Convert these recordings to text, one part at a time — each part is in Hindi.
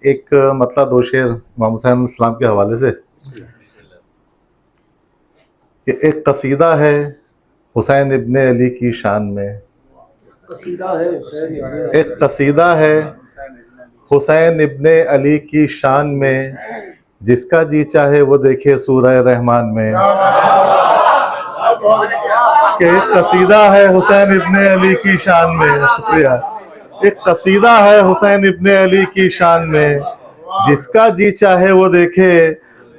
एक मतलब दो शेर इमाम हुसैन इस्लाम के हवाले से कि एक कसीदा है हुसैन इब्ने अली की शान में, एक कसीदा है हुसैन इब्ने अली की शान में, जिसका जी चाहे वो देखे सूरह रहमान में। कि एक कसीदा है हुसैन इब्ने अली की शान में, शुक्रिया, एक कसीदा है हुसैन इब्ने अली की शान में, जिसका जी चाहे वो देखे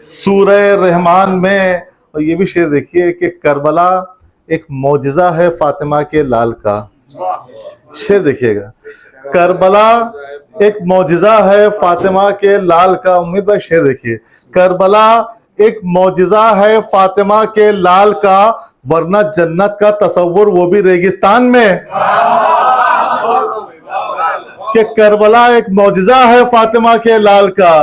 सूरह रहमान में। और ये भी शेर देखिए कि करबला एक मौजिज़ा है फातिमा के लाल का। शेर देखिएगा, करबला एक मौजिज़ा है फातिमा के लाल का। उम्मीद भाई शेर देखिए, करबला एक मौजिज़ा है फातिमा के लाल का, वरना जन्नत का तसव्वुर वो भी रेगिस्तान में। कि करबला एक मौजिज़ा है फातिमा के लाल का,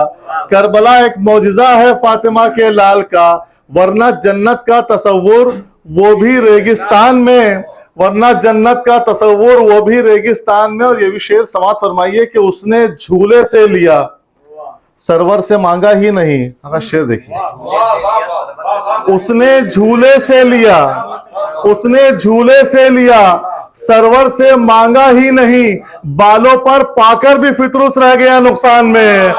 करबला एक मौजिज़ा है फातिमा के लाल का, वरना जन्नत का तसव्वुर वो भी रेगिस्तान में, वरना जन्नत का तसव्वुर वो भी रेगिस्तान में। और ये भी शेर समाप्त फरमाइए कि उसने झूले से लिया, सरवर से मांगा ही नहीं। अगर शेर देखिए, उसने झूले से लिया, उसने झूले से लिया, सरवर से मांगा ही नहीं, बालों पर पाकर भी फितरुस रह गया नुकसान में।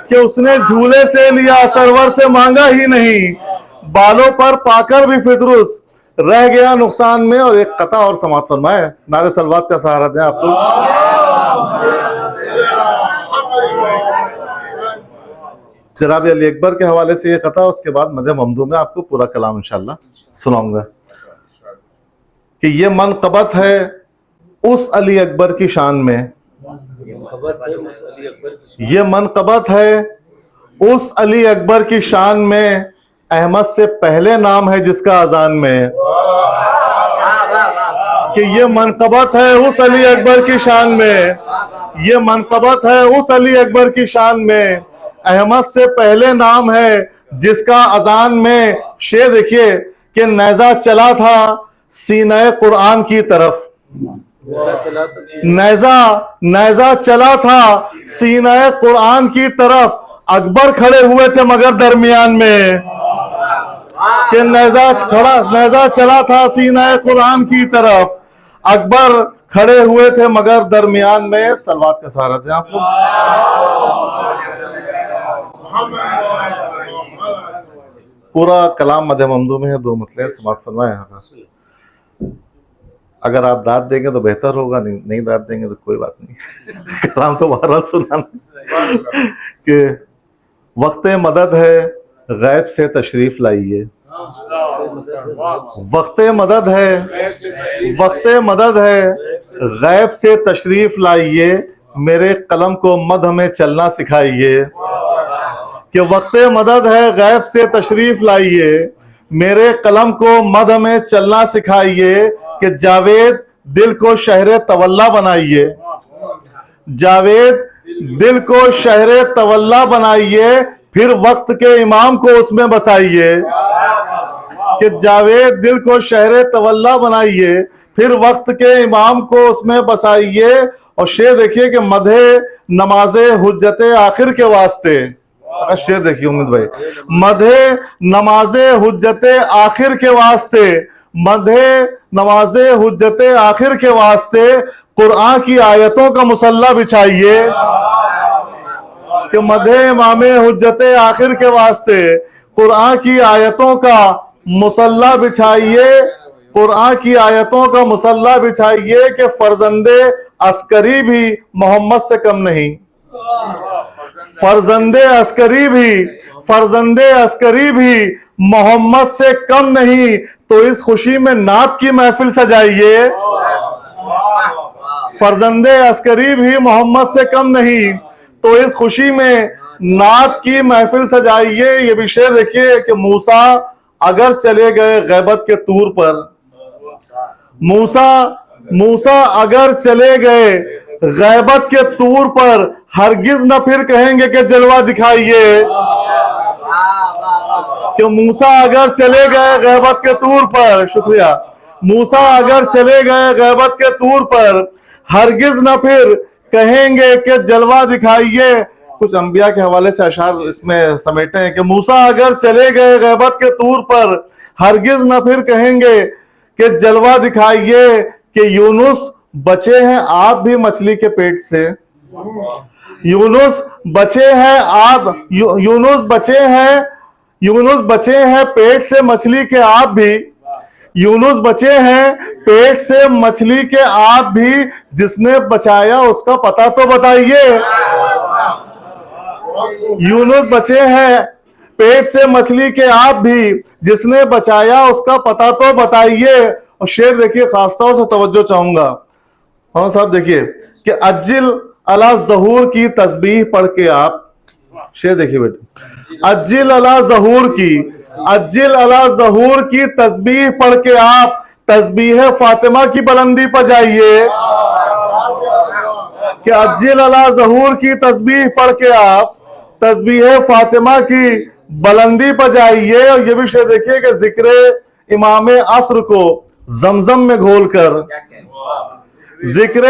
कि उसने झूले से लिया, सरवर से मांगा ही नहीं, बालों पर पाकर भी फितरुस रह गया नुकसान में। और एक कथा और समाप्त फरमाए, नारे सलवात का सहारा दें आप लोग। जनाब अली अकबर के हवाले से ये कथा, उसके बाद मदह ममदूह में आपको पूरा कलाम इंशाल्लाह सुनाऊंगा। कि ये मनक़बत है उस अली अकबर की शान में, ये मनक़बत है उस अली अकबर की शान में, अहमद से पहले नाम है जिसका अजान में। कि ये मनक़बत है उस अली अकबर की शान में, ये मनक़बत है उस अली अकबर की शान में, अहमद से पहले नाम है जिसका अजान में। शेर देखिए कि नेज़ा चला था सीने कुरान की तरफ, नेज़ा चला था सीने कुरान की तरफ, अकबर खड़े हुए थे मगर दरमियान में। कि नेज़ा चला था सीने कुरान की तरफ, अकबर खड़े हुए थे मगर दरमियान में। सलवात का सहारा दें आप लोग। पूरा कलाम मदह ममदूह में है, दो मतले समाप्त फरमाए। अगर आप दाद देंगे तो बेहतर होगा, नहीं दाद देंगे तो कोई बात नहीं। कलाम तो बहरहाल सुनाना। कि वक्त मदद है गैब से तशरीफ लाइए, वक्त मदद है, वक्त मदद है गैब से तशरीफ लाइए, मेरे कलम को मद में चलना सिखाइए। कि वक्त मदद है गैब से तशरीफ लाइए, मेरे कलम को मद में चलना सिखाइए। कि जावेद दिल को शहरे तवल्ला बनाइए, जावेद दिल को शहरे तवल्ला बनाइए, फिर वक्त के इमाम को उसमें बसाइए। कि जावेद दिल को शहरे तवल्ला बनाइए, फिर वक्त के इमाम को उसमें बसाइए। और शेर देखिए कि मधे नमाजे हुज्जते आखिर के वास्ते। शेर देखिए उम्मीद भाई, मधे नमाजे हुज्जते आखिर के वास्ते, मधे नमाजे हुज्जते आखिर के वास्ते, कुरान की आयतों का मुसल्ला बिछाइए। कि मधे इमामे हुज्जते आखिर के वास्ते, कुरान की आयतों का मुसल्ला बिछाइए, कुरान की आयतों का मुसल्ला बिछाइए। कि फर्जंदे अस्करी भी मोहम्मद से कम नहीं, फर्जंदे अस्करी भी, फर्जंदे अस्करी भी मोहम्मद से कम नहीं, तो इस खुशी में नात की महफिल सजाइए। फर्जंदे अस्करी भी मोहम्मद से कम नहीं, तो इस खुशी में नात की महफिल सजाइए। ये भी शेर देखिए कि मूसा अगर चले गए गैबत के तूर पर, मूसा अगर चले गए गैबत के तूर पर, हरगिज न फिर कहेंगे कि जलवा दिखाइए। कि मूसा अगर चले गए गैबत के तूर पर, शुक्रिया, मूसा अगर चले गए गैबत के तूर पर, हरगिज न फिर कहेंगे कि जलवा दिखाइए। कुछ अंबिया के हवाले से अशार इसमें समेटे हैं कि मूसा अगर चले गए गैबत के तूर पर, हरगिज न फिर कहेंगे कि जलवा दिखाइए, कि यूनुस बचे हैं आप भी मछली के पेट से। यूनुस बचे हैं आप, यूनुस बचे हैं पेट से मछली के आप भी, यूनुस बचे हैं पेट से मछली के आप भी, जिसने बचाया उसका पता तो बताइए। यूनुस बचे हैं पेट से मछली के आप भी, जिसने बचाया उसका पता तो बताइए। और शेर देखिए, खास तौर से तवज्जो चाहूंगा। हाँ साहब देखिए कि अज्जिल अला ज़हूर की तस्बीह पढ़ के आप, शेर देखिए बेटे, अज्जिल अला ज़हूर की तस्बीह पढ़ के आप तस्बीह फातिमा की बुलंदी पर जाइए। कि अज्जिल अला ज़हूर की तस्बीह पढ़ के आप तस्बीह फातिमा की बुलंदी पर जाइए। और ये भी शेर देखिए कि जिक्र इमाम असर को जमजम में घोलकर, जिक्र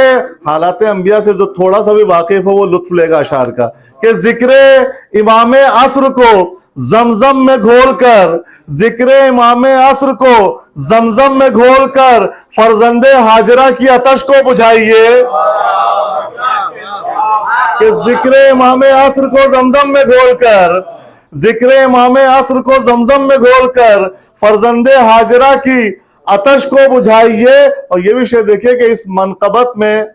हालात अंबिया से जो थोड़ा सा भी वाकिफ हो वो लुत्फ लेगा अशार का, कि जिक्र इमाम असर को जमजम में घोलकर, जिक्र इमाम असर को जमजम में घोलकर फरजंदे हाजरा की आतश को बुझाइए। कि जिक्र इमाम असर को जमजम में घोलकर, जिक्र इमाम असर को जमजम में घोलकर फरजंदे हाजरा की आतश को बुझाइए। और ये भी शेर देखिए कि इस मनकबत में,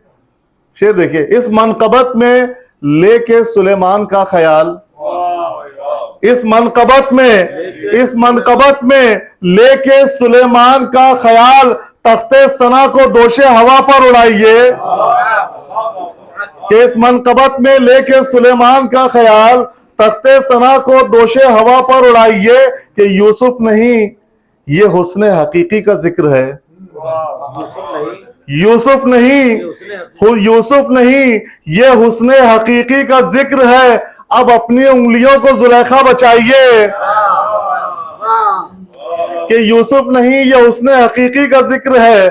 शेर देखिए, इस मनकबत में लेके सुलेमान का ख्याल, इस मनकबत में लेके सुलेमान का ख्याल, तख्ते सना को दोषे हवा पर उड़ाइए। कि इस मनकबत में लेके सुलेमान का ख्याल, तख्ते सना को दोषे हवा पर उड़ाइए। कि यूसुफ नहीं ये हुस्ने हकीकी का जिक्र है, यूसुफ नहीं ये हुस्ने हकीकी का जिक्र है। अब अपनी उंगलियों को जुलेखा बचाइए। कि यूसुफ नहीं ये हुस्ने हकीकी का जिक्र है,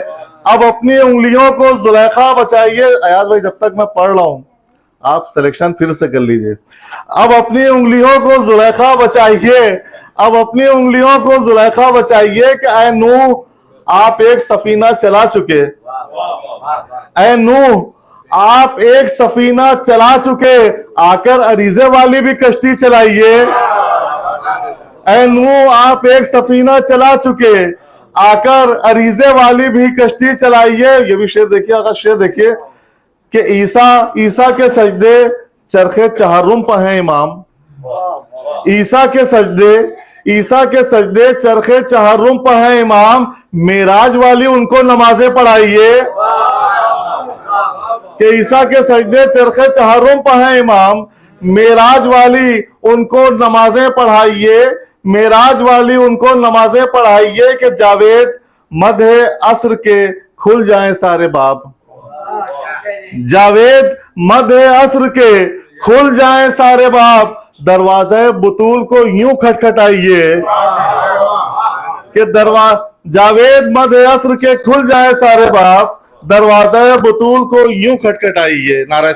अब अपनी उंगलियों को जुलेखा बचाइए। अयाज भाई जब तक मैं पढ़ रहा हूं आप सिलेक्शन फिर से कर लीजिए। अब अपनी उंगलियों को जुलेखा बचाइए, अब अपनी उंगलियों को जुलेखा बचाइए। कि ऐ नूह आप एक सफीना चला चुके, ऐ नूह आप एक सफीना चला चुके, आकर अरीजे वाली भी कश्ती चलाइए। ऐ नूह आप एक सफीना चला चुके, आकर अरीजे वाली भी कश्ती चलाइए। ये भी शेर देखिए, अगर शेर देखिए कि ईसा के सजदे चरखे चहर्रुम पर हैं इमाम, ईसा के सजदे चरखे चहर्रुम पर हैं इमाम, मेराज वाली उनको नमाजें पढ़ाइए। कि ईसा के सजदे चरखे चहर्रुम पर हैं इमाम, मेराज वाली उनको नमाजें पढ़ाइए, मेराज वाली उनको नमाजें पढ़ाइए। कि जावेद मदहे असर के खुल जाएं सारे बाब, जावेद मदहे असर के खुल जाएं सारे बाब, दरवाजे बुतूल को यूं खटखटाइए। कि जावेद मदहे असर के खुल जाएं सारे बाब, दरवाजे बुतूल को यूं खटखटाइए। नारा